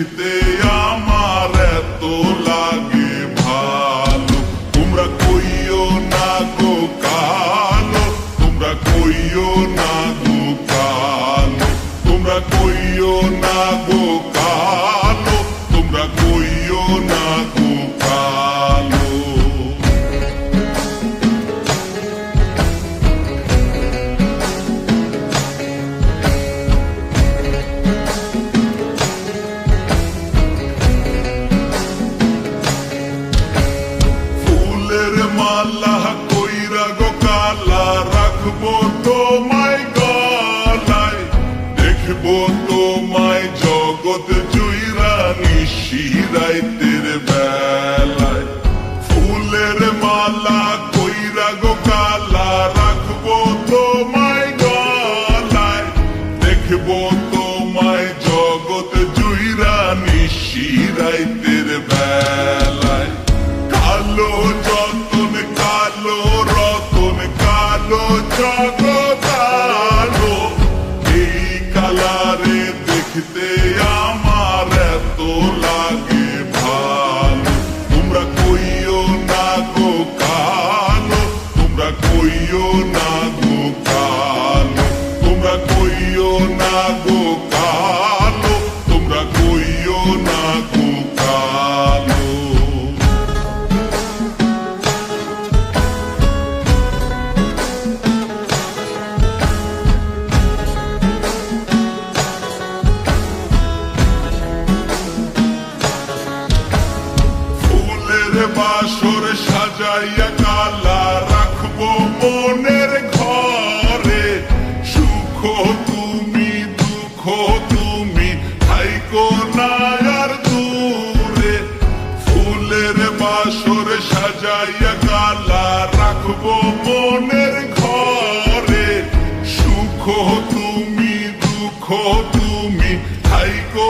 দেখতে আমার এত লাগে ভালো। তোমরা কইও না গো কালো, তোমরা কইও না গো কালো, তোমরা কইও না গো কালো, তোমরা কইও না গো কালো। ফুলের মালা কইরা গো কালা রাখবো তোমায় গলায়, দেখবো তোমায় জগৎ জুইরা নিশিরাইতের বেলায়। ফুলের মালা কইরা গো কালা রাখবো তোমায় গলায়, দেখবো তোমায় জগৎ জুইরা নিশিরাইতের বেলায়। কালো যতন কালো রতন কালো জগৎ আলো, এই কালারে দেখতে আমার এত লাগে ভালো। তোমরা কইও না গো কালো, তোমরা কইও না গো কালো, তোমরা কইও না গো কালো, তোমরা কইও না গো কালো। বাসর সাজাইয়া কালা রাখবো মনের ঘরে, সুখ তুমি দুঃখ তুমি থাইকো না আর দূরে। ফুলের বাসর সাজাইয়া কালা রাখবো মনের ঘরে, সুখ তুমি দুঃখ তুমি থাইকো